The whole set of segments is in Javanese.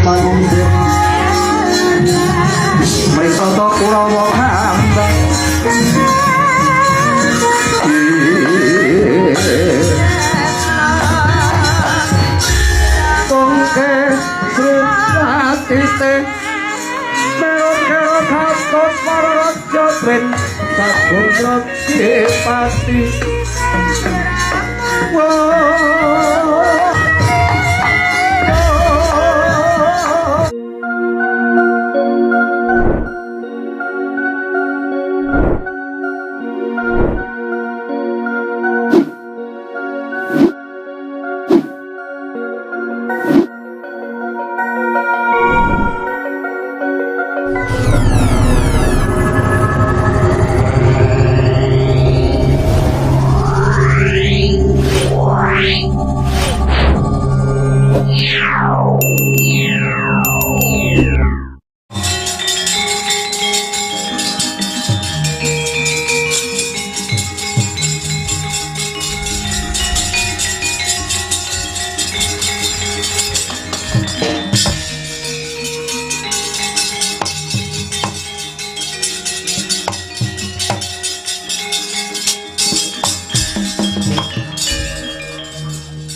pangundur Mrisoto Kurawa hambang Tongke Sripatite Merok-merok hakot Paraja Ben Saguntra Dipati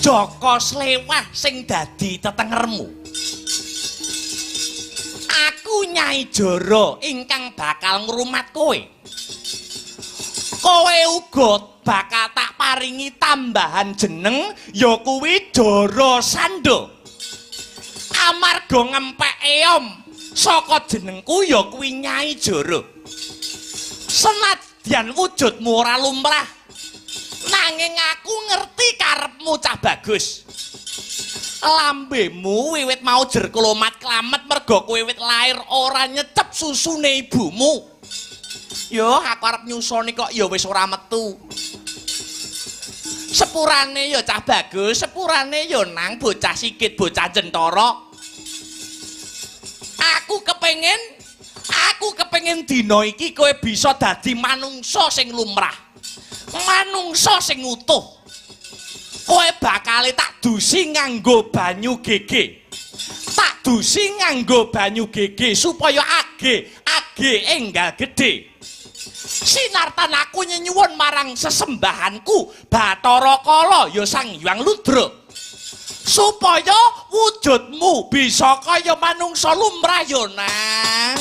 Jaka Slewah sing dadi tetengermu. Aku Nyai Jara ingkang bakal ngrumat kowe. Kowe uga bakal tak paringi tambahan jeneng ya kuwi Jara Sanda. Amarga ngempek eom saka jenengku ya kuwi Nyai Jara. Senadyan wujudmu ora lumrah nanging aku ngerti karepmu cah bagus. Lambemu wiwit mau jer klomat klamet merga kowe wiwit lair ora nyecep susune ibumu. Yo aku arep nyusoni kok ya wis ora metu. Sepurane ya cah bagus, sepurane ya nang bocah sikit bocah jentara. Aku kepengin dina iki kowe bisa dadi manungsa sing lumrah. Manungsa sing utuh. Kowe bakal tak dusi nganggo banyu gege. Tak dusi nganggo banyu gege supaya age enggal gede. Sinartan aku nyuwun marang sesembahanku Bathara Kala ya Sang Hyang Ludra. Supaya wujudmu bisa kaya manungsa lumrah ya nang.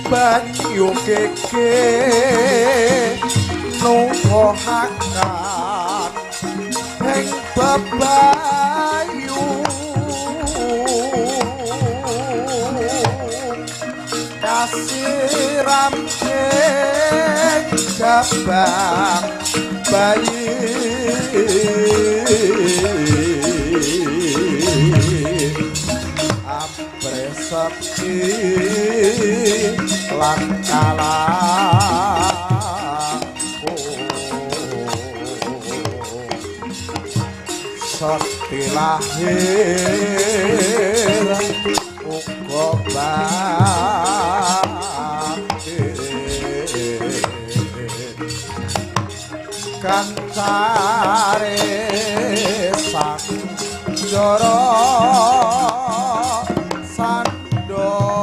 banyu keke nuwuhaken ing bebayu kasiram ing jabang bayi apresepi lan kalaku sakti lahir uga bakti kancare sang joro sando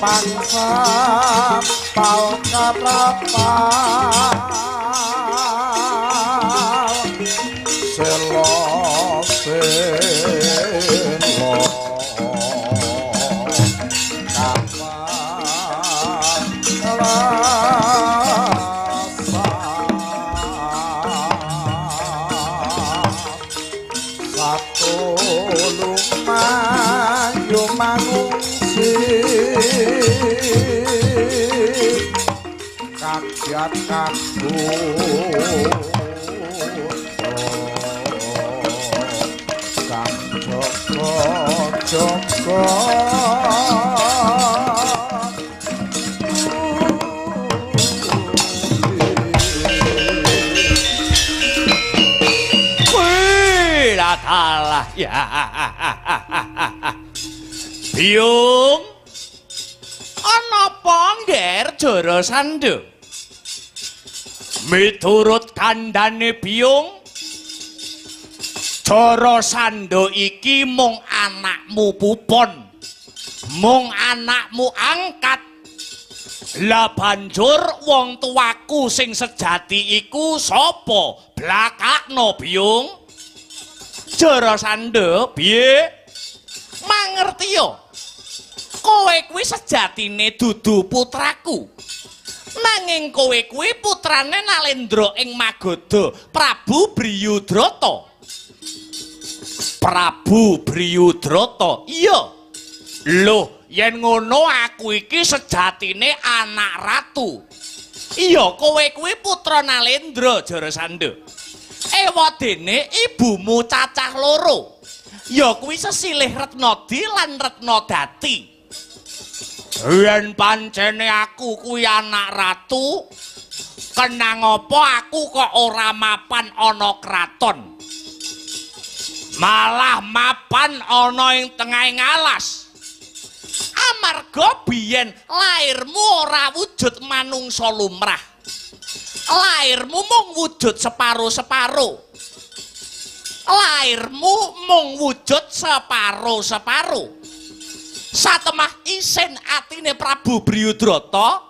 pangsa pal kapal selo selo kagiat kanggo Sang Joko Alah ya Biung ana apa ngger Jara Sanda miturut kandhane Biung Jara Sanda iki mung anakmu pupon mung anakmu angkat lah banjur wong tuaku sing sejati iku sapa blakakno Biung Jara Sanda piye mangerti yo kowe kuwi sejatine dudu putraku nanging kowe kuwi putrane Nalendra ing Magadha Prabu Briyudrata iya lho yen ngono aku iki sejatine anak ratu iya kowe kuwi putra Nalendra Jara Sanda ewadene ibumu cacah loro ya kuwi sesilih Retnadi lan Retnadati yen pancene aku kuwi anak ratu kenang apa aku kok ora mapan ana kraton malah mapan ana ing tengahing alas amarga biyen lairmu ora wujud manungsa lumrah lairmu mung wujud separo-separo lairmu mung wujud separo-separo satemah isin atine Prabu Briyudrata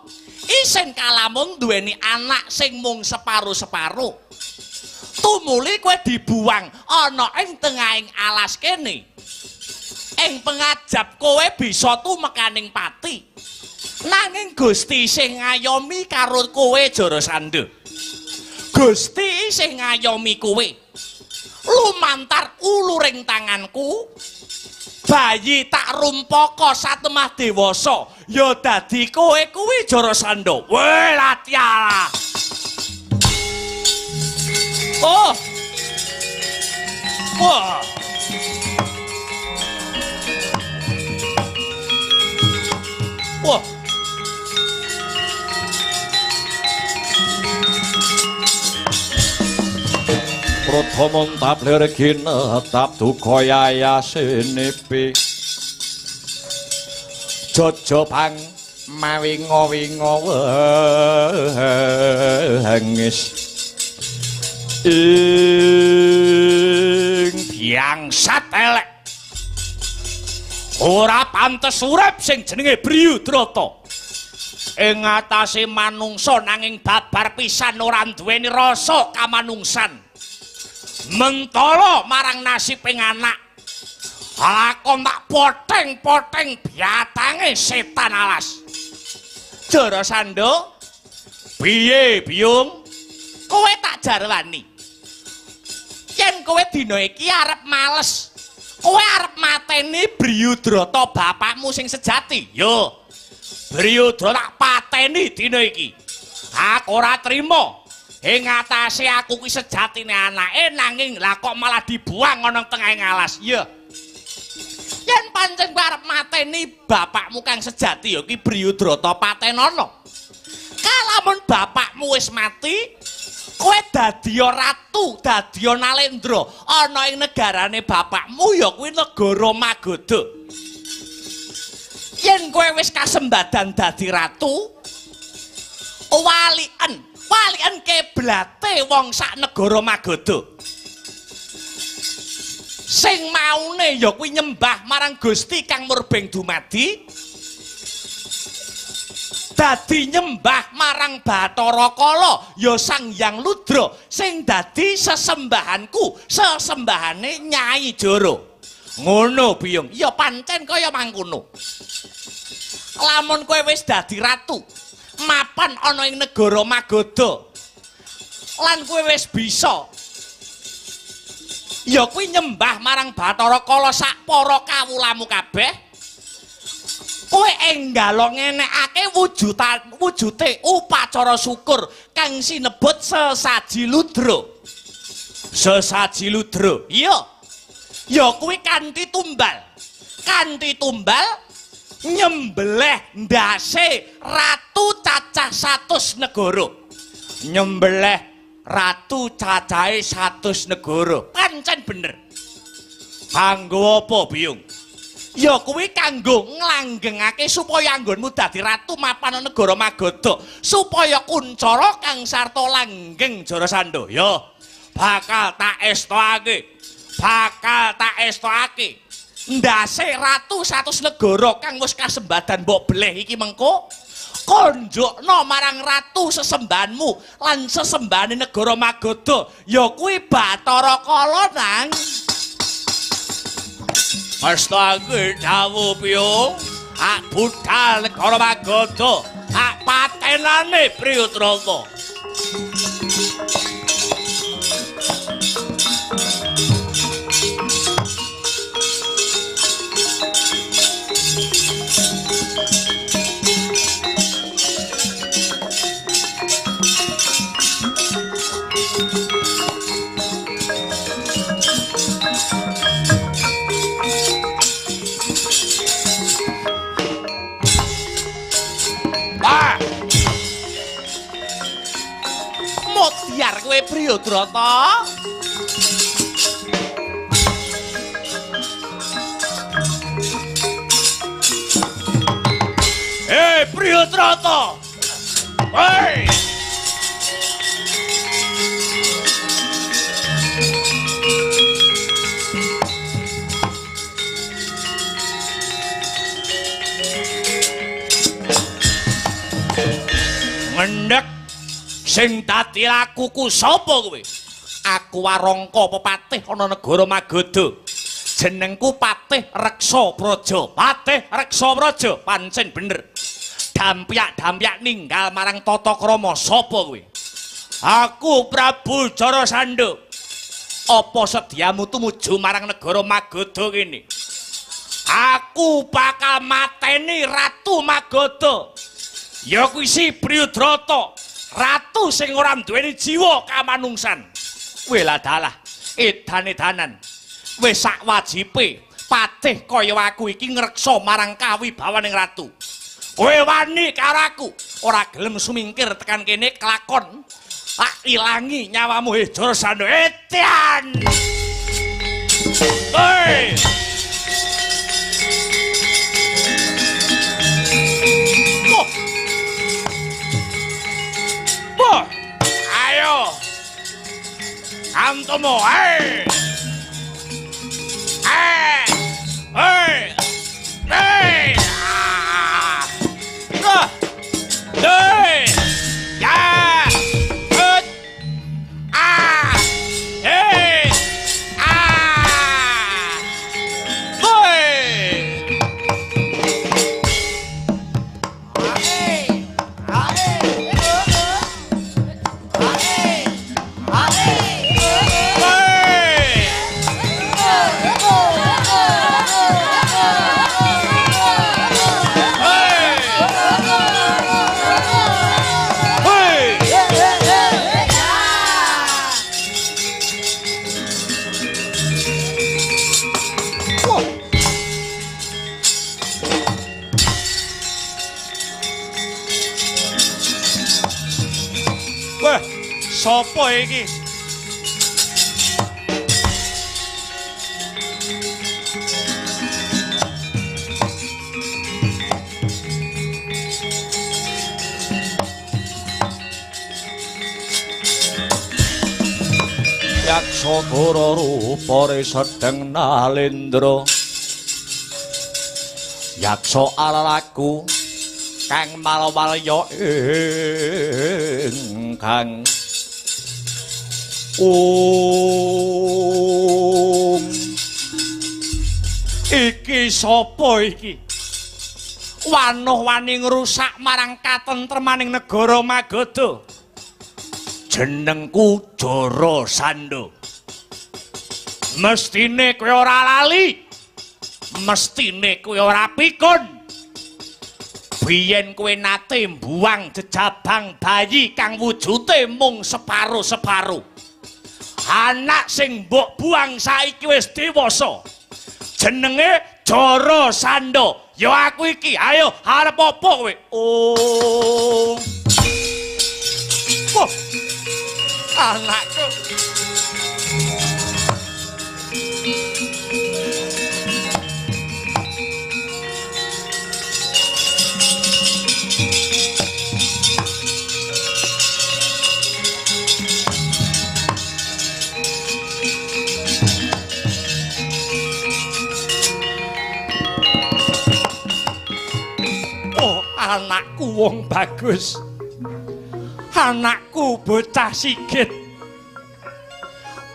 isin kalamun duweni anak sing mung separo-separo tumuli kowe dibuang ana ing tengahing alas kene ing pengajap kowe bisa tumekaning pati nanging Gusti sing ngayomi karo kowe Jara Sanda Gusti sing ngayomi kowe lumantar uluring tanganku bayi tak rumpaka satemah dewasa ya dadi kowe kuwi Jara Sanda weh latiala oh wah wah Protomon tap lergina tap tukoyaya senepe Jojo pang mawingo-wingo hengis ing biangsat elek ora pantes urip sing jenenge Briyudrata ing atase manungsa nanging babar pisan ora duweni rasa kamanungsan mentala marang nasibing anak lakon tak poteng-poteng biatange setan alas Jara Sanda piye Biung kowe tak jarwani yen kowe dina iki arep males kowe arep mateni Briyudrata bapakmu sing sejati yo Briyudrata tak pateni dina iki aku ora trima ing atase aku kuwi sejatine anake nanging lah kok malah dibuang ana tengahing alas iya yen pancen kowe arep mateni bapakmu kang sejati ya ki Briyudrata patenana kalamun bapakmu wis mati kowe dadi ratu dadi Nalendra ana ing negarane bapakmu ya kuwi negara Magadha yen kowe wis kasembadan dadi ratu walian keblate wong sak negara Magadha sing maune ya kuwi nyembah marang Gusti kang murbeng dumadi dadi nyembah marang Bathara Kala ya Sang Hyang Ludra sing dadi sesembahanku sesembahane Nyai Jara ngono Biung ya pancen kaya mangkono lamun kowe wis dadi ratu mapan ana ing negara Magadha lan kowe wis bisa ya kuwi nyembah marang Bathara Kala sak para kawulamu kabeh kowe enggalo ngenekake wujute upacara syukur kang sinebut sesaji ludra. Sesaji ludra. Iya. Ya kuwi kanthi tumbal. Kanthi tumbal nyembelih ndase ratu cacah 100 negara. Nyembelih ratu cacahe 100 negara. Pancen bener. Kanggo apa, Biyung? Ya kuwi kanggo nglanggengake supaya anggonmu dadi ratu mapan negara Magadha, supaya kuncara kang sarta langgeng Jarasandha. Ya, bakal tak estokake. Bakal tak estokake. Ndase ratu 100 negara kang wis kasembadan mbok beleh iki mengko konjokno marang ratu sesembahanmu lan sesembahane negara Magadha, ya kuwi Bathara Kala nang. Mestake dawuh Biyung, ak budal negara Magadha, ak patenane Priyudrata. Biar kowe Priyudrata. Priyudrata. Hei. Ngendhek sing dadi lakuku sapa kowe? Aku Warangka pepatih ana negara Magadha. Jenengku Patih Reksa Praja. Patih Reksa Praja, pancen bener. Dampyak-dampyak ninggal marang tata krama sapa kowe? Aku Prabu Jarasandha. Apa sediamu tumuju marang negara Magadha kene? Aku bakal mateni Ratu Magadha. Ya kuwi si Priyudrata. Ratu sing ora duweni jiwa kamanungsan. Kowe lah dalah edan-edanan. Wis sak wajibe patih kaya aku iki ngreksa marang kawibawaning ratu. Kowe wani karo aku, ora gelem sumingkir tekan kene kelakon. Tak ilangi nyawamu Jarasandha. Edan. Hei. Ayo, Antomo, hey, hey, hey, hey, hey, ya, hey, Sopo iki? Yaksagara rupane sedeng nalendra. Yaksa alalaku kang malawalya ingkang iki sapa iki? Wanuh-wani ngrusak marang katentremaning negara Magadha. Jenengku Jarasandha. Mestine kowe ora lali. Mestine kowe ora pikun. biyen kowe nate mbuang jejabang bayi kang wujude mung separo-separo. Anak sing mbok buang saiki wis dewasa. Jenenge Jara Sanda. Ya aku iki, ayo arep apa kowe? Oh. Wah. Anakku. Anakku wong bagus, anakku bocah sigit,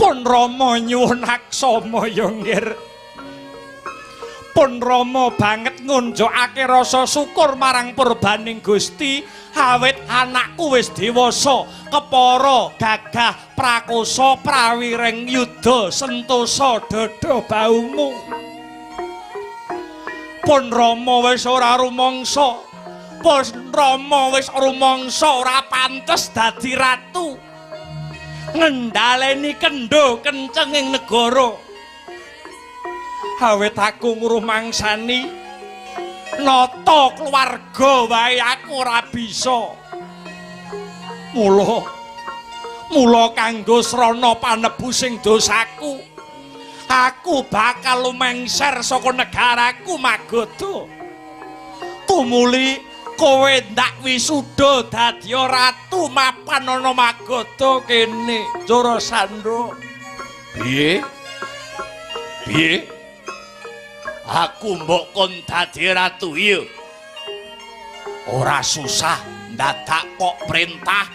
pun Rama nyuwun aksama ya ngir, pun Rama banget ngunjukake rasa syukur marang purbaning Gusti awit anakku wis dewasa, kepara gagah prakosa prawireng yuda sentosa dada baumu. Pun Rama wis ora rumangsa. Pun Rama wis rumangsa ora pantes dadi ratu. Ngendhaleni kendho kenceng ing negara. Awit aku ngrumangsani nata keluarga wae aku ora bisa. Mula kanggo srana panebusing dosaku, aku bakal lumengser saka negaraku Magoda. Tumuli kowe ndak wisuda dadi ratu mapan ana Magoda kene, Jara Sanda. Piye? Piye? Aku mbok kon dadi ratu iya. Ora susah ndadak kok perintah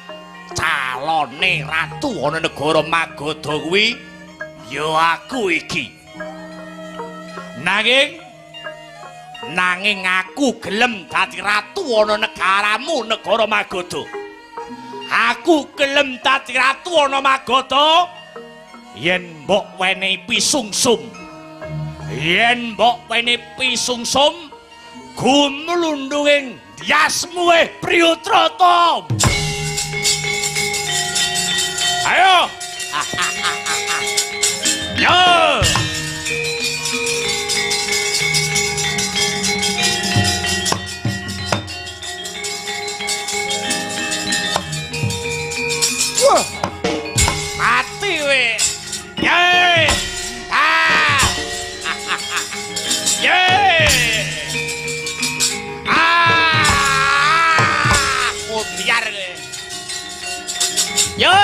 calone ratu ana negara Magoda kuwi ya aku iki. Nanging aku gelem dadi ratu ana negaramu negara Magoda. Aku gelem dadi ratu ana Magoda yen mbok wenehi pisungsum. Yen mbok wenehi pisungsum gumlundunging diasmu Priyutrata. Ayo. Yo. Mati we. Ye. Ah. Ye. Ah. Biar. Ye.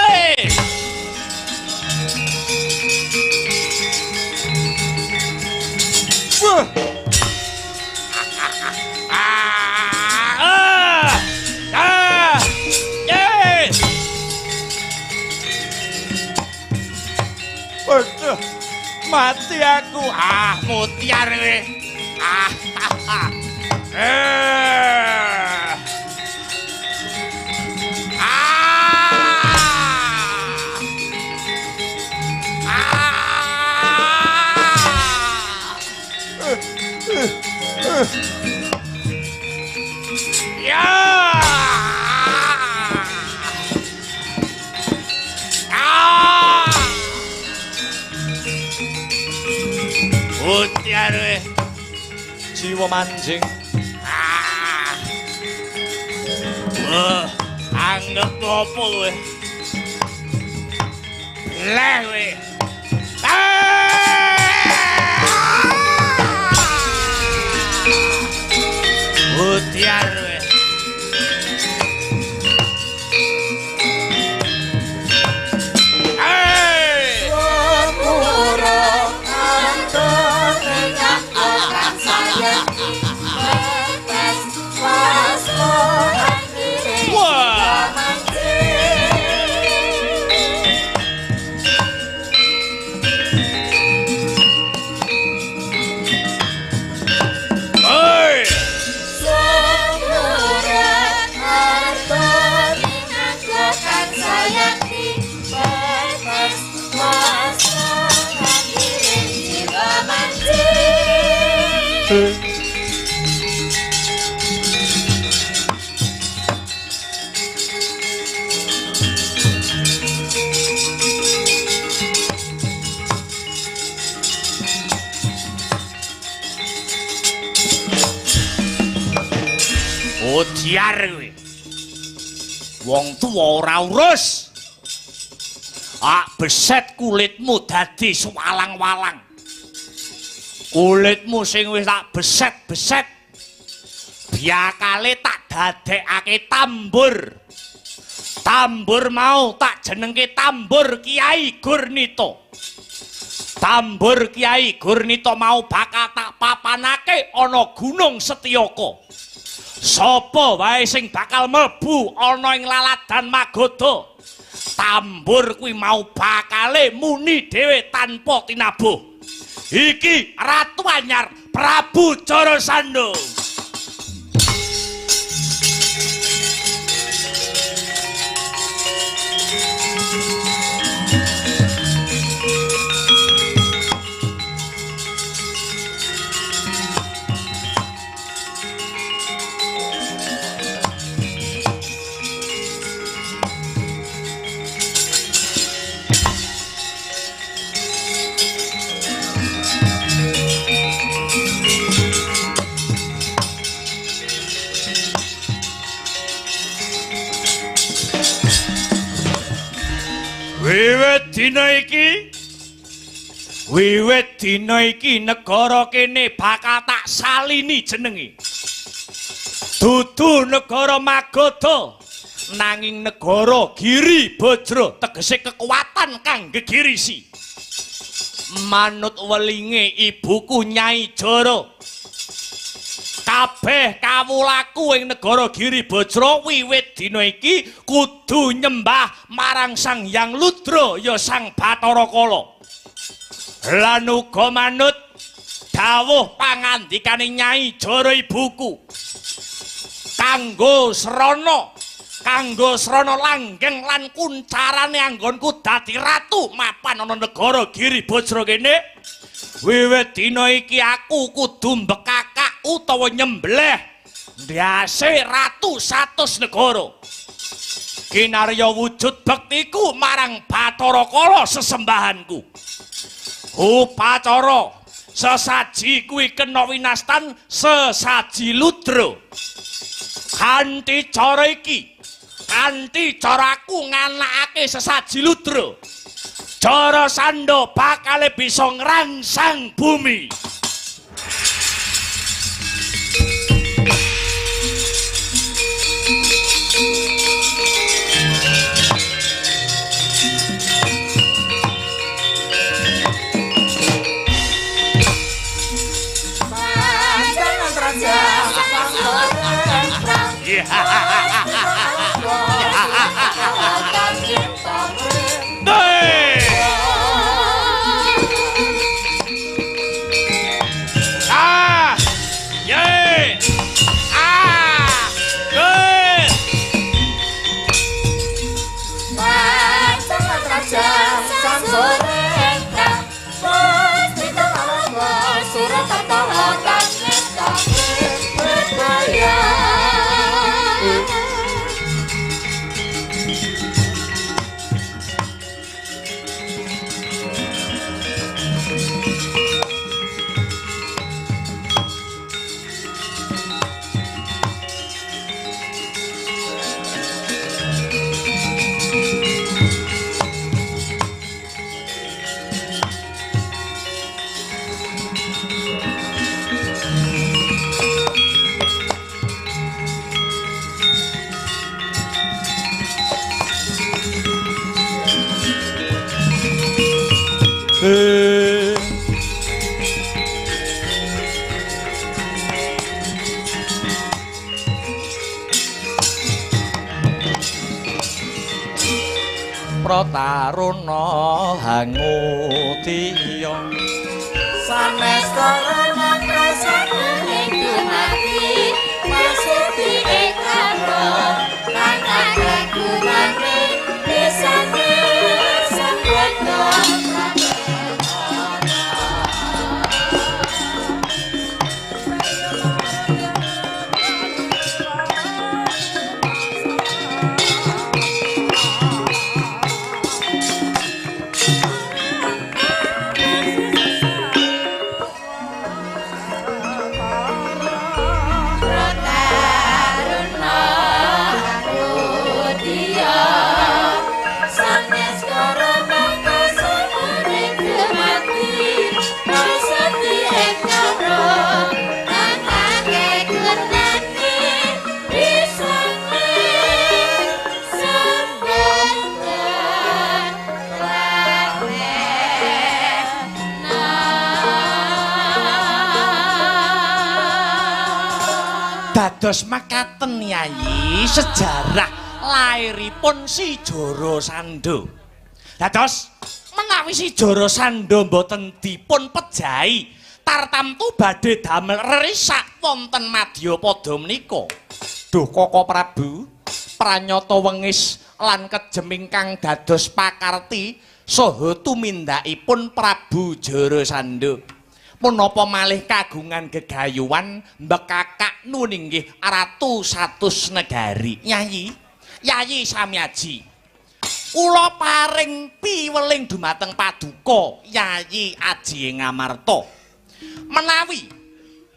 Waduh, mati aku. Ah, mutiar we. Ah. Ya. Mutiar we. Jiwa manjing. Anggap apa kowe? Leh we. Mutiar we. biar kowe. Wong tuwa ora urus. Beset kulitmu dadi swalang-walang. Kulitmu sing wis tak beset-beset. Biakale tak dadekake tambur. Tambur mau tak jenengke tambur Kiai Gurnito. Tambur Kiai Gurnito mau bakal tak papanake ana Gunung Setyaka. Sapa wae sing bakal mlebu ana ing laladan Magoda. Tambur kuwi mau bakale muni dhewe tanpa tinabuh. Iki Ratu Anyar Prabu Jarasandha. Wiwit dina iki negara kene bakal tak salini jenenge. Dudu negara Magoda nanging negara Giri Bajra, tegese kekuatan kang gegirisi. Manut welinge ibuku Nyai Jara, kabeh kawulaku ing negara Giri Bajra wiwit dina iki kudu nyembah marang Sang Hyang Ludra ya Sang Bathara Kala. Lan uga manut dawuh pangandikane Nyai Jara ibuku. Kanggo srana langgeng lan kuncarane anggonku dadi ratu mapan ana negara Giri Bajra kene. Wiwit dina iki aku kudu mbekakak utawa nyembelih ndase ratu 100 negara. Kinarya wujud bektiku marang Bathara Kala sesembahanku. Upacara sesaji kuwi kena winastan sesaji Ludra. Kanthi cara iki, kanthi caraku nganakake sesaji Ludra, Jarasandha bakal bisa ngrangsang bumi. Prataruna hangutiya sanes karana prasane ing dumati masuti ing karo kang ada gunane desane sabda Dados makaten Yayi sejarah lairipun Si Joro Sando. Dados menawi Si Joro Sando mboten dipun pejahi tartamtu badhe damel risak wonten Madyapada menika. Duh Koko Prabu, pranyata wengis lan kejem ingkang dados pakarti saha tumindakipun Prabu Joro Sando. Punapa malih kagungan gegayuhan mbekakak nuninggih Ratu Satus Negari. Yayi Samyaji. Kula paring piweling dumateng paduka Yayi Aji Ngamarta. Menawi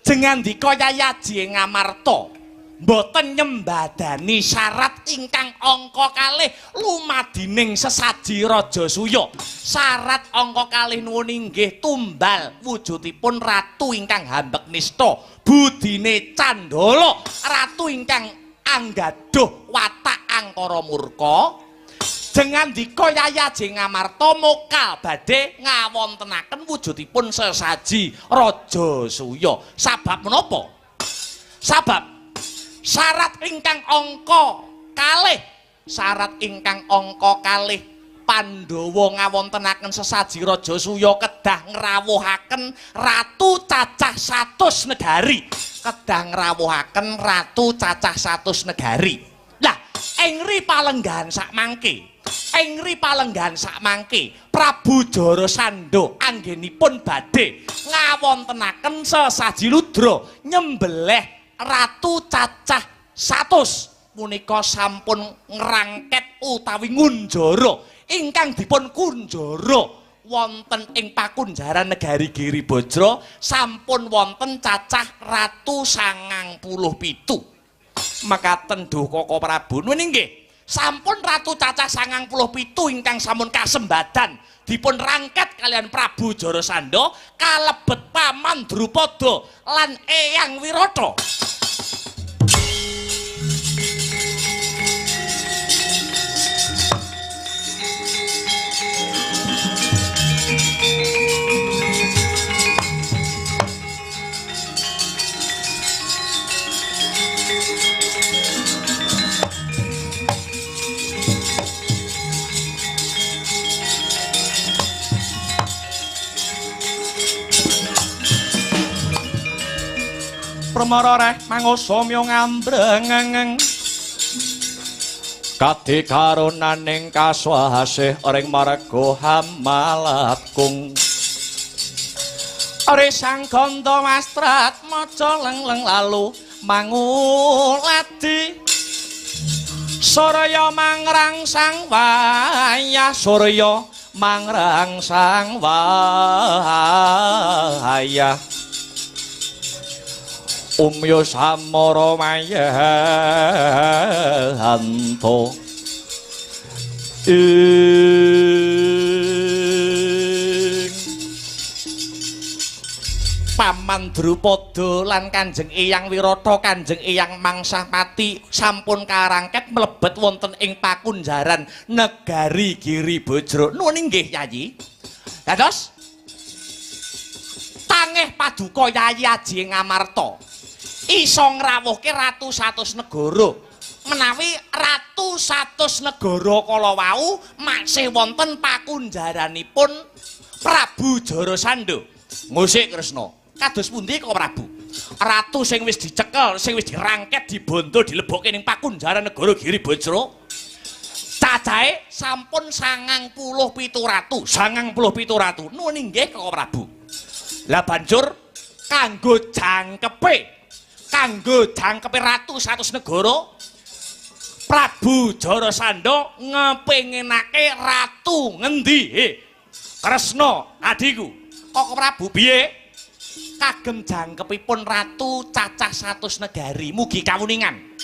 jengandika Yayi Aji Ngamarta mboten nyembadani syarat ingkang angka kalih lumadining sesaji Raja Suya. Syarat angka kalih nuwun inggih tumbal wujudipun ratu ingkang hambek nista, budine candala, ratu ingkang anggaduh watak angkara murka. Jengandika Yayi Aji Ngamarta mokal badhe ngawontenaken wujudipun sesaji Raja Suya. Sabab menapa? Sabab syarat ingkang angka kalih Pandhawa ngawontenaken sesaji Raja Suya kedah ngrawuhaken ratu cacah 100 negari. Kedah ngrawuhaken ratu cacah 100 negari. Lah, ing ripalenggahan sakmangke Prabu Joro Sando anggenipun badhe ngawontenaken sesaji ludra nyembelih ratu cacah 100 punika sampun ngrangket utawi ngunjara ingkang dipun kunjara wonten ing pakunjaran negari Giribajra sampun wonten cacah ratu 97. Mekaten duh Koko Prabu nuwun inggih sampun ratu cacah 97 ingkang sampun kasembadan dipun rangket kalian Prabu Joro Sando kalebet Paman Drupada lan Eyang Wirata. Pramara reh mangusamya ngambrengeng kadhe karonaning kaswasih ring marga Hamalatkung Are sang ganda mastrat maca lengleng lalu manguladi Surya mangrangsang wayah Surya mangrangsang wayah Umya samara mayanto Paman Drupada lan Kanjeng Eyang Wirata Kanjeng Eyang Mangsapati sampun karangket mlebet wonten ing pakunjaran negari Giribajra. Nuwun inggih Yayi. Dados tangih paduka Yayi Aji Ngamarta iso ngrawuhke ratu 100 negara. Menawi ratu 100 negara kala wau maksih wonten pakunjaranipun Prabu Joro Sando. Musik Kresna. Kados pundi kok Prabu? Ratu sing wis dicekel, sing wis dirangket, dibondo, dilebokke ning pakunjaran negara Giribajra. Cacahe sampun 97 ratu. Nuwun inggih kok Prabu. Lah banjur kanggo jangkepe ratu 100 negara Prabu Joro Sando ngepengenake ratu ngendi? Kresna adiku. Kok Prabu piye? Kagem jangkepipun ratu cacah 100 negari mugi kawuningan.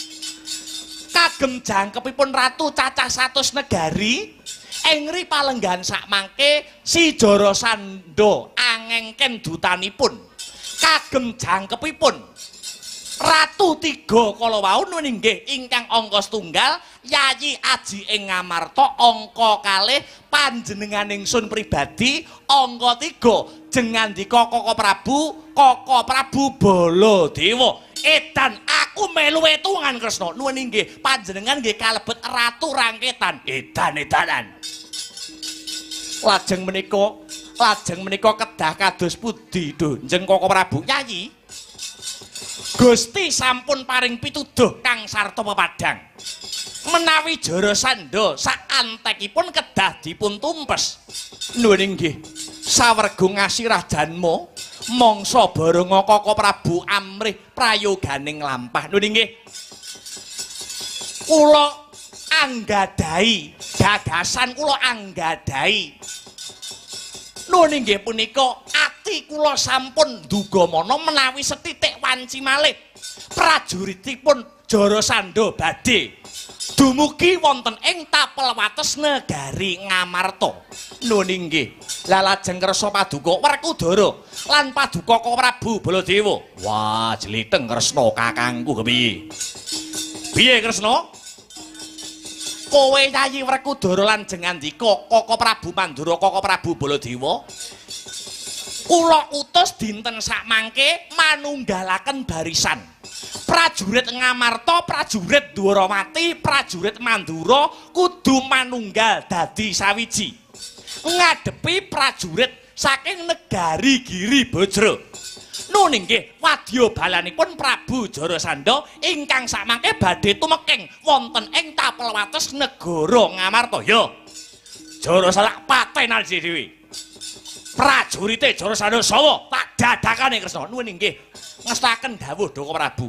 Kagem jangkepipun ratu cacah 100 negari ing ripalenggahan sakmangke Si Joro Sando angengken dutanipun. Kagem jangkepipun Ratu 3 kala wau nuwun inggih ingkang angka 1 Yayi Aji Ngamarta, angka 2 panjenenganing sun pribadi, angka 3 jengandika Koko Prabu Baladewa edan aku melu wetungan Kresna. Nuwun inggih, panjenengan nggih kalebet ratu rangketan. Edan-edanan. Lajeng menika kedah kados pundi Dunjeng Koko Prabu Yayi? Gusti sampun paring pituduh kang sarta pepadang. Menawi Jarasandha sak antekipun kedah dipun tumpes. Nuwun inggih, sawerga ngasirah janma mangsa barenga Koko Prabu amrih prayoganing lampah. Nuwun inggih. Kula anggadahi gagasan kula anggadahi. Nuwun inggih punika ati kula sampun dugamana menawi setitik wanci malih prajuritipun Jarasandha badhe dumugi wonten ing tapel wates negari Ngamarta. Nuwun inggih. Lah lajeng kersa paduka Werkudara lan paduka Koko Prabu Baladewa. Wah, jlitheng Kresna kakangku kepiye? Piye Kresna? Kowe Yayi Werkudara lan jengandika Koko Prabu Mandura Koko Prabu Baladewa. Kula utus dinten sakmangke manunggalaken barisan. Prajurit Ngamarta, prajurit Dwaramati, prajurit Mandura kudu manunggal dadi sawiji. Ngadepi prajurit saking negari Giri Bajra. Nuwun inggih, wadya balanipun Prabu Jarasandha ingkang sakmangke badhe tumeking wonten ing tapel wates negara Ngamarta. Ya. Jarasandha patenan dhewe. Prajurite Jarasandha sawa tak dadakane Kresna. Nuwun inggih, ngestaken dawuh Koko Prabu.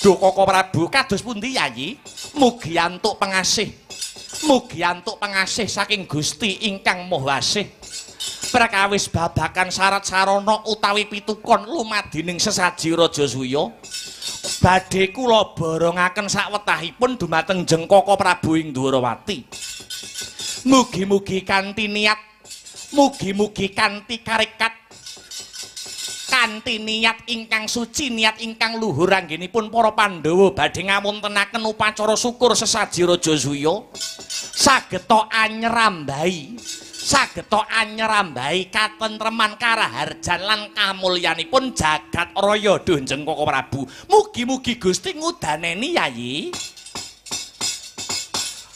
Koko Prabu kados pundi Yayi? Mugi antuk pangasih. Mugi antuk pangasih saking Gusti ingkang Maha Asih. Prakawis babakan syarat sarana utawi pitukon lumadining sesaji Rajasuya badhe kula borongaken sawetahipun dumateng Jeng Koko Prabu ing Dwarawati. Mugi-mugi kanthi niat, mugi-mugi kanthi karekat, kanthi niat ingkang suci, niat ingkang luhur anggenipun para Pandhawa badhe ngawontenaken upacara syukur sesaji Rajasuya sageta anyerambahi katentreman karaharjan lan kamulyanipun jagat raya Dunjeng Koko Prabu. Mugi-mugi Gusti ngudaneni Yayi.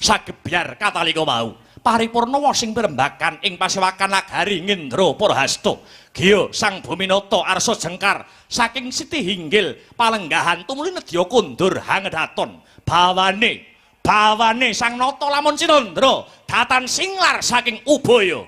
Sagebyar katalika mau paripurna sing pirembakan ing pasewakan nagari Ngendra Parahasta. Giya Sang Buminata arsa jengkar saking Siti Hinggil palenggahan tumuli nedya kundur hangedaton. Bawane Sang Nata lamun Cinandra datan singlar saking Ubaya.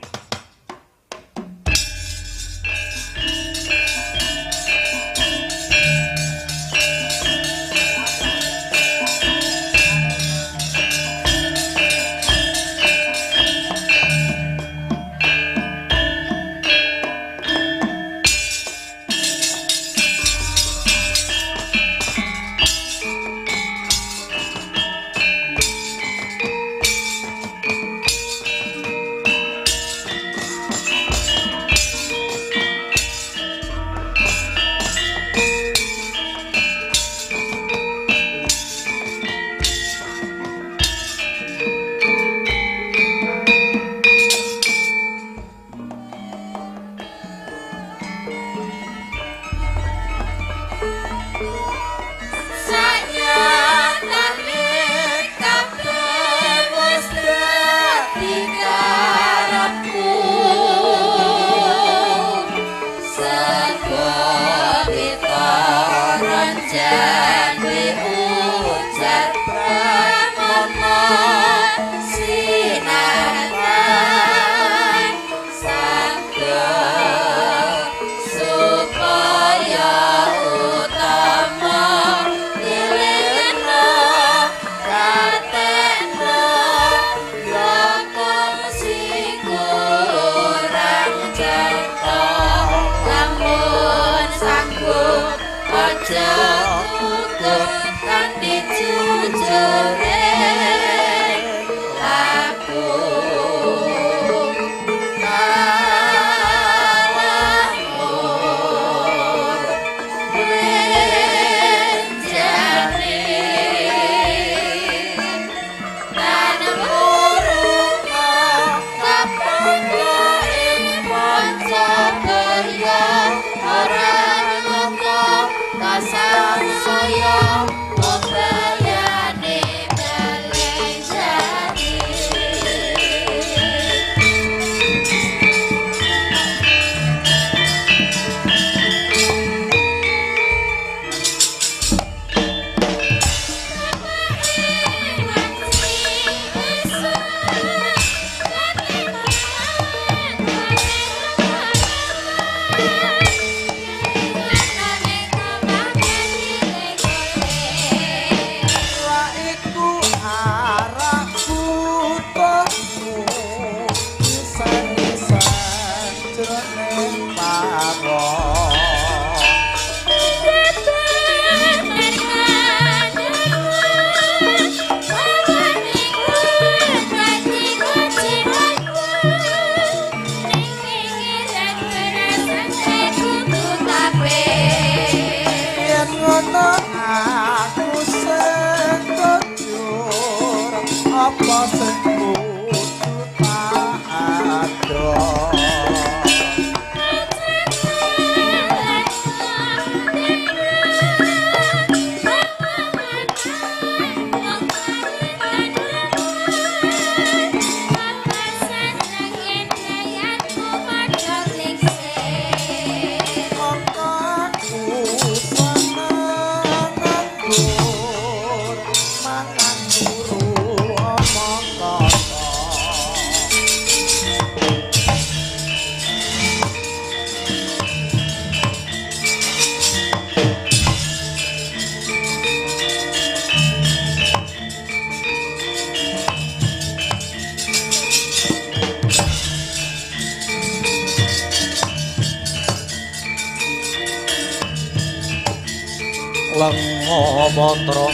Ora ngoko kasar Lenga matra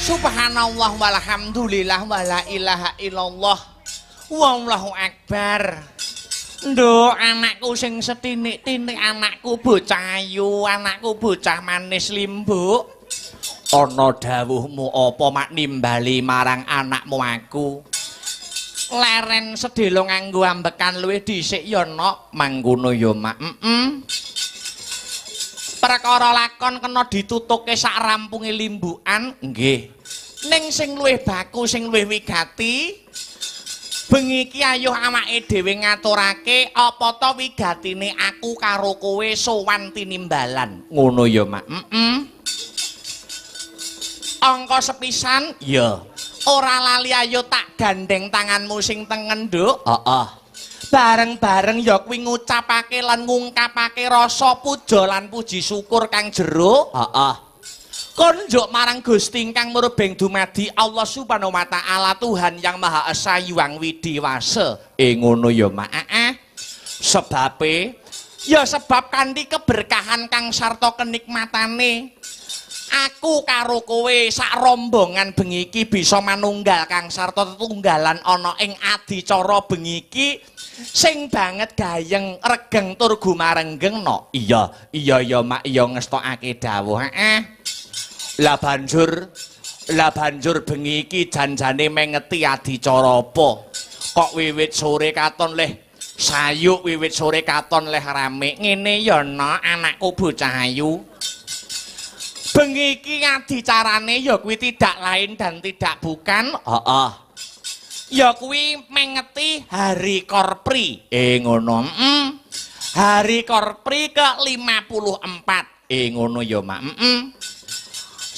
Subhanallah walhamdulillah wala ilaha illallah wallahu akbar. Nduk anakku sing setinik-tinik, anakku bocah ayu, anakku bocah manis limbuk. Ana dawuhmu apa mak nimbali marang anakmu aku? Leren sedelo nganggo ambekan luwih dhisik ya nok, mangkono ya mak. Perkara lakon kena ditutuke sak rampunge limbukan, nggih. Ning sing luwih baku, sing luwih wigati, Bengi iki ayuh awake dhewe ngaturake apa to wigatine aku karo kowe sowan tinimbalan. Ngono ya, Mak. Angka sepisan? Ya. Ora lali ayo tak gandeng tanganmu sing tengen, Nduk. Heeh. Bareng-bareng ya kuwi ngucapake lan ngungkapake rasa puja lan puji syukur kang jero. Heeh. Kon njuk marang Gusti ingkang murebeng dumadi Allah Subhanahu wa taala Tuhan yang Maha Esa Hyang Widiwase. Ngono ya, Mak. Sebabe ya sebab kanthi keberkahan kang sarta kenikmatane aku karo kowe sak rombongan bengi iki bisa manunggal kang sarta tetunggalan ana ing adicara bengi iki sing banget gayeng regeng tur gumarenggeng no. Iya ya Mak, iya ngestokake dawuh. Lah banjur bengi iki janjane mengeti adicara apa? Kok wiwit sore katon leh sayuk, wiwit sore katon leh rame. Ngene ya no anakku bocah ayu. Bengi iki adicarane ya kuwi tidak lain dan tidak bukan. Heeh. Ya kuwi mengeti Hari Korpri. Ngono. Hari Korpri ke-54. Ngono ya, Mak.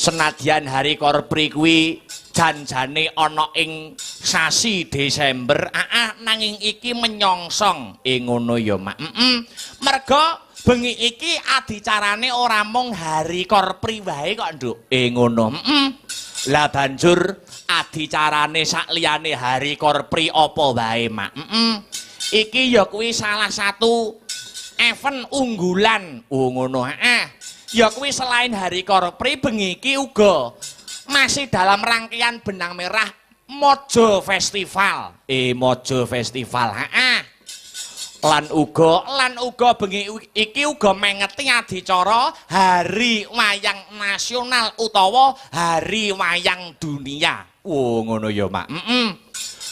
Senadyan Hari Korpri kuwi janjane ana ing sasi Desember, nanging iki menyongsong. Ngono ya, Mak. Merga bengi iki adicarane ora mung Hari Korpri wae kok, Nduk. Ngono. Lah banjur adicarane sakliyane Hari Korpri apa wae, Mak. Iki ya kuwi salah satu event unggulan. Ngono. Ya kuwi selain Hari Korpri bengi iki uga masih dalam rangkaian benang merah Mojo Festival. Mojo Festival. Lan uga bengi iki uga mengeti adicara Hari Wayang Nasional utawa Hari Wayang Dunia. Ngono ya, Mak.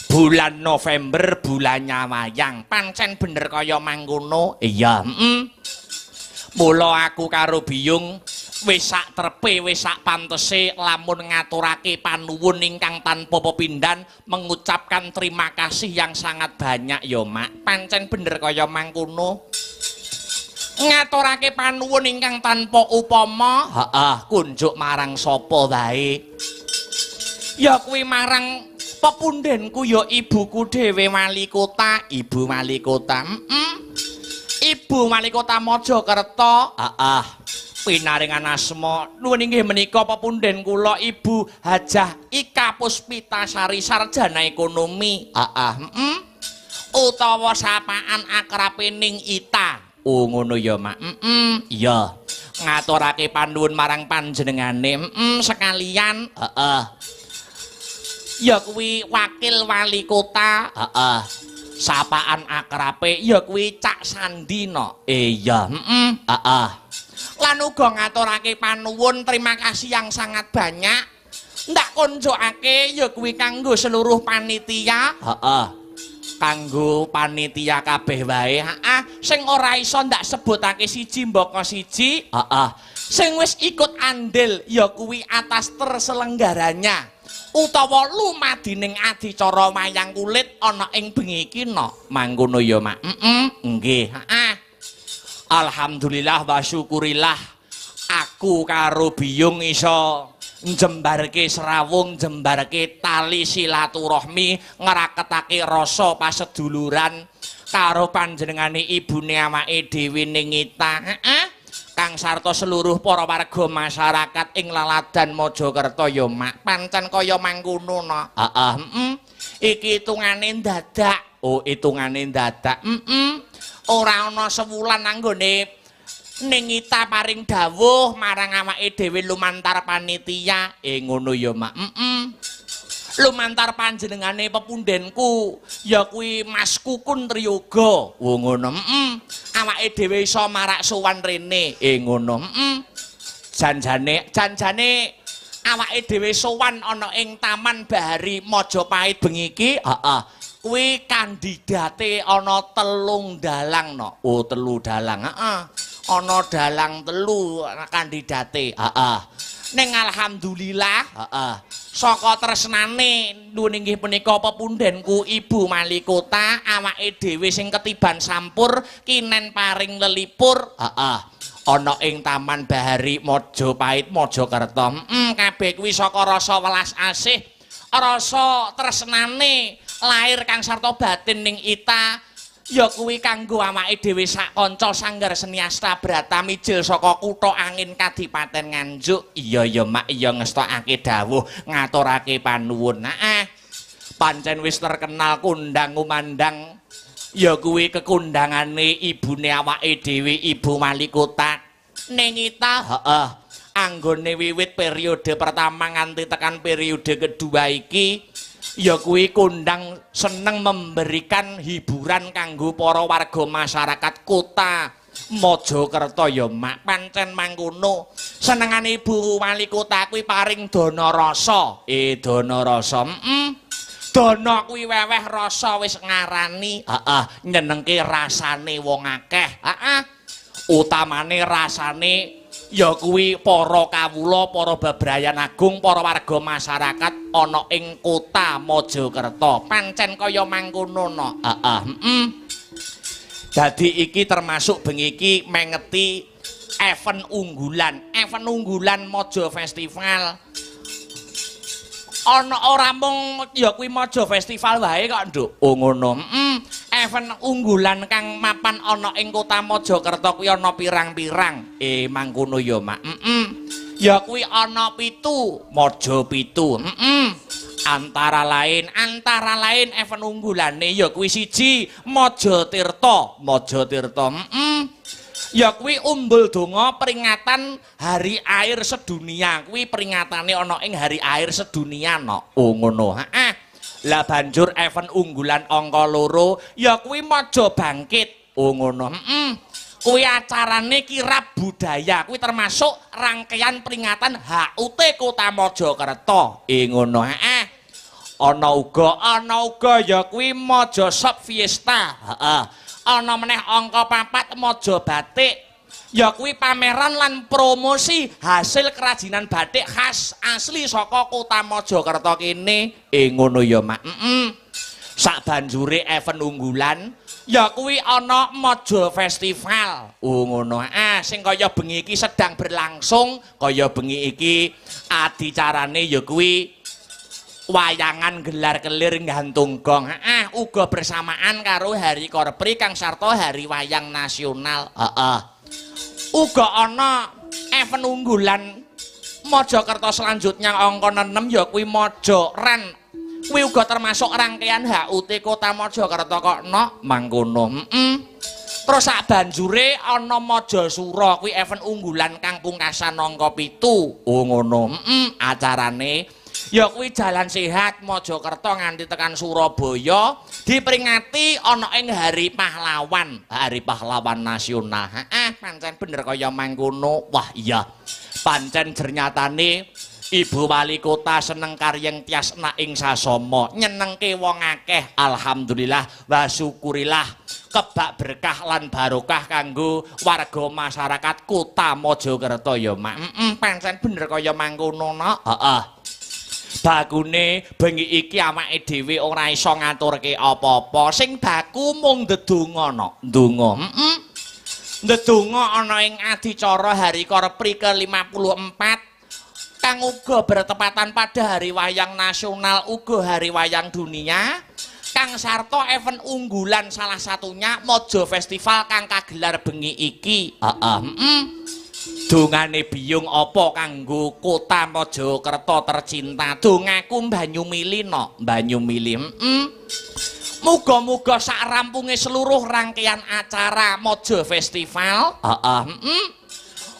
Bulan November bulannya wayang. Pancen bener kaya mangkono. Iya. Mula aku karo Biyung wis sak trepe wis sak pantese lamun ngaturake panuwun ingkang tanpa pepindhan mengucapkan terima kasih yang sangat banyak ya, Mak. Pancen bener kaya mangkono. Ngaturake panuwun ingkang tanpa upama. Kunjuk marang sapa wae. Ya kuwi marang pepundhenku ya ibuku dhewe wali kota, Ibu Wali Kota. Ibu Wali Kota Mojokerto. Pinaringan asma nuwun inggih menika pepundhen kula Ibu Hajah Ika Puspitasari sarjana ekonomi. Utawa sapaan akrabe ning Ita. Ngono ya, Mak. Iya. Ngaturake panuwun marang panjenengane. Sekalian ya kuwi wakil wali kota. Sapaan akrabe ya kuwi Cak Sandino. Iya. Lan uga ngaturake panuwun terima kasih yang sangat banyak ndak konjokake ya kuwi kanggo seluruh panitia. Kanggo panitia kabeh wae. Sing ora iso ndak sebutake siji mbaka siji. Sing wis ikut andil ya kuwi atas terselenggaranya utawa lumadining adicara wayang kulit ana ing bengi iki no. Mangkono ya, Mak. Nggih. Alhamdulillah wa syukurillah aku karo Biyung iso njembarke serawung, jembarke tali silaturahmi, ngraketake rasa paseduluran karo panjenengane ibune awake dhewe ning Ita. Kang sarta seluruh para warga masyarakat ing Laladan Mojokerto ya, Mak. Pancen kaya mangkono no. Iki hitungane dadak. Hitungane dadak. Ora ana sewulan anggone ning Ita paring dawuh marang awake dhewe lumantar panitia. Ngono ya, Mak. Lumantar panjenengane pepundhenku ya kuwi Mas Kukun Triyoga. Ngono. Awake dhewe iso marak sowan rene. Ngono. Janjane awake dhewe sowan ana ing Taman Bahari Majapahit bengi iki. Kuwi kandidate ana 3 dalang no. 3 dalang. Ana dalang 3 kandidate. Ning alhamdulillah, heeh. Saka tresnane nuwun inggih punika pepundhenku Ibu Walikota, awake dhewe sing ketiban sampur kinen paring lelipur, heeh. Ana ing Taman Bahari Majapahit Mojokerto. Kabeh kuwi saka rasa welas asih, rasa tresnane lair kang sarta batin ning Ita. Ya kuwi kanggo awake dhewe sak kanca Sanggar Seni Astabrata mijil saka Kutha Angin Kadipaten Nganjuk. Iya ya Mak, iya ngestokake dawuh, ngaturake panuwun. Heeh. Pancen wis terkenal kondang umandang. Ya kuwi kekundangane ibune awake dhewe Ibu Walikota ning Ita. Heeh. Anggone wiwit periode pertama nganti tekan periode kedua iki ya kuwi kondang seneng memberikan hiburan kanggo para warga masyarakat kota Mojokerto ya Mak. Pancen mangkono senengane Ibu Walikota kuwi paring dana rasa. Dana rasa. Dana kuwi weweh rasa wis ngarani. Heeh, nyenengke rasane wong akeh. Heeh. Utamane rasane ya kuwi para kawula, para bebrayan agung, para warga masyarakat ana ing kota Mojokerto. Pancen kaya mangkono no. Dadi iki termasuk bengi iki mengeti event unggulan Mojo Festival. Ana ora mung ya kuwi Mojo Festival wae kok, Nduk. Oh ngono. Event unggulan kang mapan ana ing kota Mojokerto kuwi ana pirang-pirang. Mangkono ya, Mak. Ya kuwi ana 7, Mojo 7. Antara lain event unggulane ya kuwi 1 Mojo Tirta. Ya kuwi umbul donga peringatan Hari Air Sedunia. Kuwi peringatane ana ing Hari Air Sedunia no. Oh ngono. Lah banjur event unggulan angka 2 ya kuwi Mojo Bangkit. Oh ngono. Kuwi acarane kirab budaya. Kuwi termasuk rangkaian peringatan HUT Kota Mojokerto. Ngono. Ana uga ya kuwi Mojo Shop Fiesta. Ana meneh angka 4 Mojo Batik. Ya kuwi pameran lan promosi hasil kerajinan batik khas asli saka kota Mojokerto kene. Ngono ya Mak. Sak banjure event unggulan ya kuwi ana Mojo Festival. Oh ngono. Sing kaya bengi iki sedang berlangsung, kaya bengi iki adicarane ya kuwi wayangan gelar-kelir nggantung gong. Uga bersamaan karo Hari Korpri kang sarta Hari Wayang Nasional. Uga ana event unggulan Mojokerto selanjutnya angka 6 ya kuwi Mojo Ran. Kuwi uga termasuk rangkaian HUT Kota Mojokerto kok no mangkono. Terus sak banjure ana Mojo Suro kuwi event unggulan kang pungkasan angka 7. Oh ngono. Acarane ya kuwi jalan sehat Mojokerto nganti tekan Surabaya diperingati ana ing Hari Pahlawan Nasional. Pancen bener kaya mangkono. Wah iya. Pancen jernyatane Ibu Walikota seneng karyeng tiasna ing sasama, nyenengke wong akeh. Alhamdulillah wa syukurillah. Kebak berkah lan barokah kanggo warga masyarakat Kota Mojokerto ya Mak. Pancen bener kaya mangkono no. Bagune bengi iki awake dhewe ora iso ngaturke apa-apa, sing baku mung ndedonga no. Ndonga. Ndedonga ana ing adicara Hari Korpri ke-54 kang uga bertepatan pada Hari Wayang Nasional uga Hari Wayang Dunia kang sarta event unggulan salah satunya Mojo Festival kang kagelar bengi iki. Dongane biyung apa kanggo Kota Mojokerto tercinta? Dongaku Banyumili no, Banyumili. Muga-muga sak rampunge seluruh rangkaian acara Mojo Festival,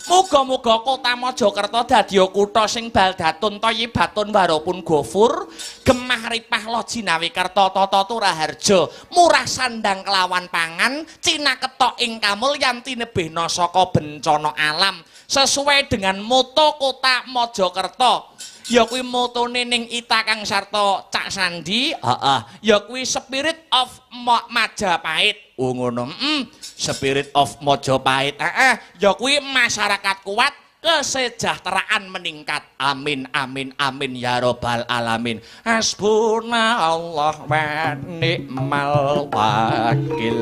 muga-muga Kota Mojokerto dadi kutha sing baldatun thayyibatun warapun gofur, gemah ripah lojinawi kerta tata turaharja, murah sandang kelawan pangan, cinaketok ing kamulyan tinebihna saka bencana alam, sesuai dengan moto Kota Mojokerto. Ya kuwi motone ning Ita kang sarta Cak Sandi, ya kuwi Spirit of Majapahit. Oh ngono. Spirit of Majapahit. Ya kuwi masyarakat kuat, kesejahteraan meningkat. Amin amin amin ya robbal alamin. Hasbunallah wa ni'mal wakil.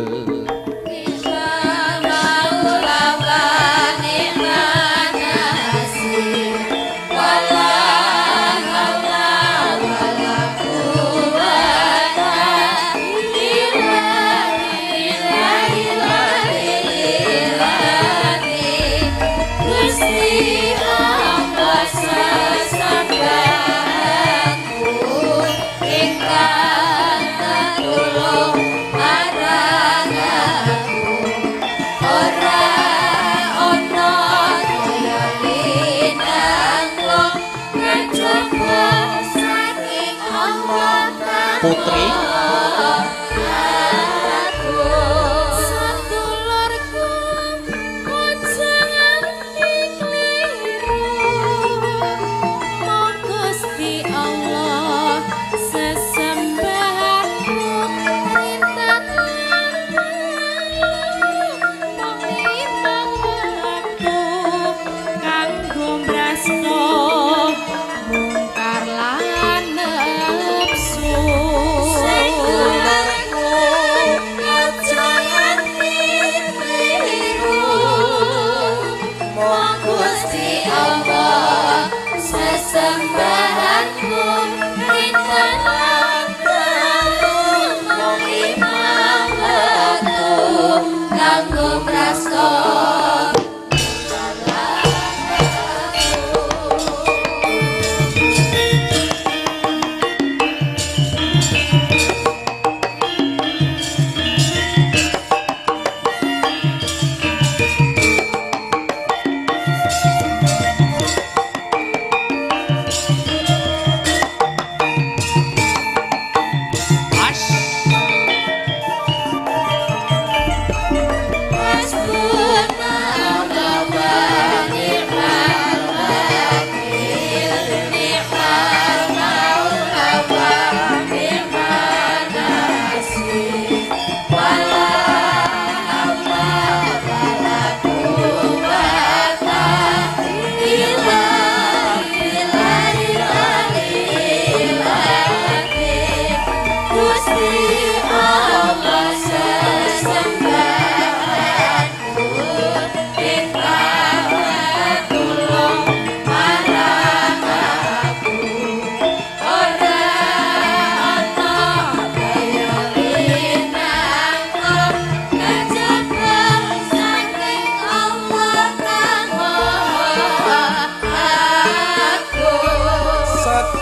Putri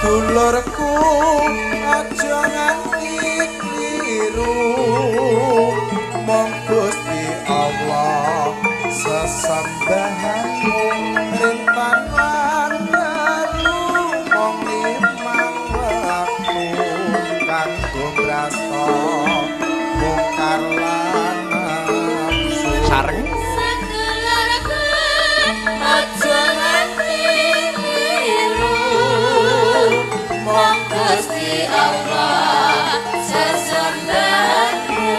Dulurku aja nganti kliru, mong Gusti Allah sesembahanmu rintan wandalu, mong limang waktu kanggo brasta mungkar lan nafsu. sareng Gusti Allah sesembahanmu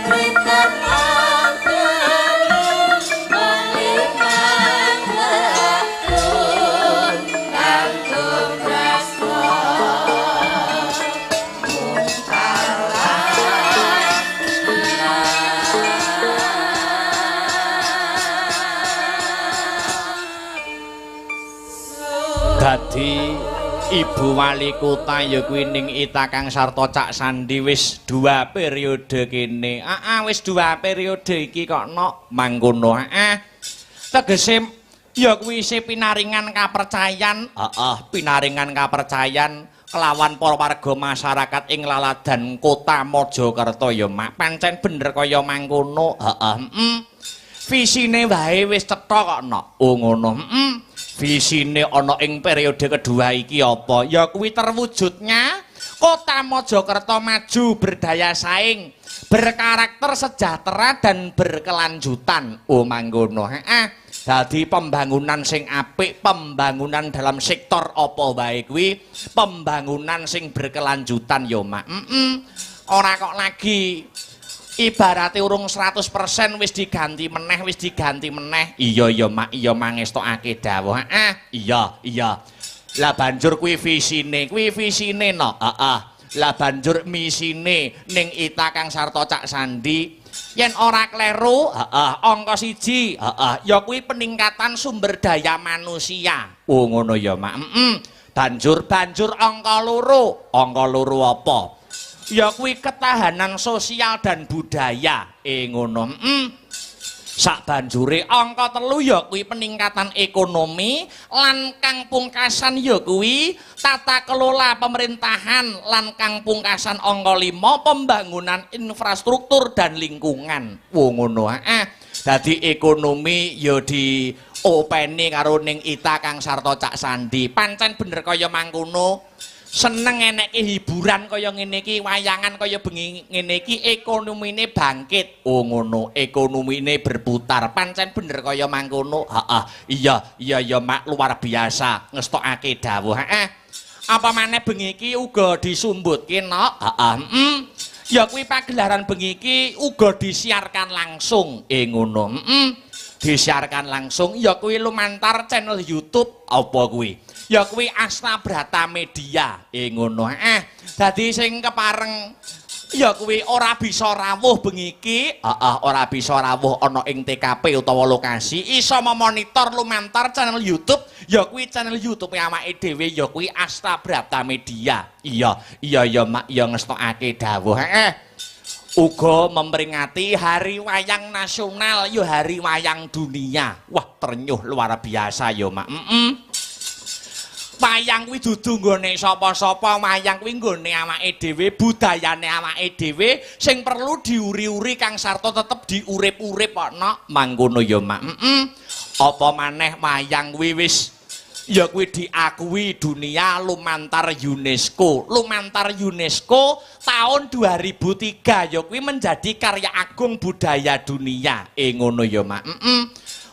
rintan angkelu melimang waktu kanggo brasta dadi Ibu Wali Kota ya kuwi ning Ita Kang Sarta Cak Sandi wis 2 periode kene. Wis 2 periode iki kok nok mangkono. Tegese ya kuwi isih pinaringan kapercayan. Pinaringan kapercayan kelawan para warga masyarakat ing laladan Kota Mojokerto ya Mak. Pancen bener kaya mangkono. Visine wae wis cetha kok nok. Oh ngono. Visine ana ing periode kedua iki apa? Ya kuwi terwujudnya Kota Mojokerto maju, berdaya saing, berkarakter sejahtera dan berkelanjutan. Oh mangkono. Dadi pembangunan sing apik, pembangunan dalam sektor apa wae kuwi, pembangunan sing berkelanjutan ya Mak. Ora kok lagi Ibarate urung 100% wis diganti meneh. Iya mak, iya mangestokake dawuh. Iya. Lah banjur kuwi visine no. Lah banjur misine ning Ita Kang Sarta Cak Sandi yen ora kleru, angka 1, ya kuwi peningkatan sumber daya manusia. Oh ngono ya mak. Banjur angka 2. Angka 2 apa? Ya kuwi ketahanan sosial dan budaya. Ngono. Sak banjure angka 3 ya kuwi peningkatan ekonomi lan kang pungkasan ya kuwi tata kelola pemerintahan lan kang pungkasan angka 5 pembangunan infrastruktur dan lingkungan. Wo ngono. Dadi ekonomi ya di openi karo ning Ita Kang Sarta Cak Sandi. Pancen bener kaya mangkono. Seneng enekke hiburan kaya ngene iki, wayangan kaya bengi ngene iki, ekonomine bangkit. Oh ngono, ekonomine berputar. Pancen bener kaya mangkono. Iya mak, luar biasa ngestokake dawuh. Apa maneh bengi iki uga disumbutke no? Ya kuwi pagelaran bengi iki uga disiarkan langsung. Ngono. Disiarkan langsung ya kuwi lumantar channel YouTube apa kuwi? Ya kuwi Asta Brata Media. Ngono. Dadi sing kepareng ya kuwi ora bisa rawuh bengi iki, ora bisa rawuh ana ing TKP utawa lokasi, iso memonitor lumantar channel YouTube, ya kuwi channel YouTube awake dhewe ya kuwi Asta Brata Media. Iya mak, ya ngestokake dawuh. Uga memperingati Hari Wayang Nasional, ya Hari Wayang Dunia. Wah, ternyuh luar biasa ya mak. Wayang kuwi dudu nggone sapa-sapa, wayang kuwi nggone awake dhewe, budayane awake dhewe sing perlu diuri-uri Kang Sarta tetep diurip-urip ana mangkono ya mak. Apa maneh wayang kuwi wis ya kuwi diakui dunia lumantar UNESCO. Lumantar UNESCO tahun 2003 ya kuwi menjadi karya agung budaya dunia. Ngono ya mak.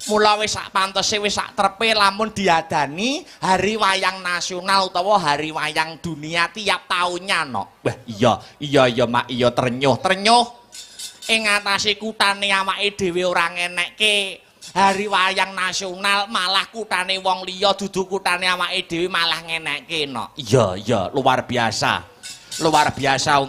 Mula wis sak pantese wis sak trepe lamun diadani Hari Wayang Nasional utawa Hari Wayang Dunia tiap tahunnya no. Wah iya mak, iya ternyuh ing atase kutane awake dhewe ora ngenekke Hari Wayang Nasional, malah kutane wong liya dudu kutane awake dhewe malah ngenekke no. Iya luar biasa untuk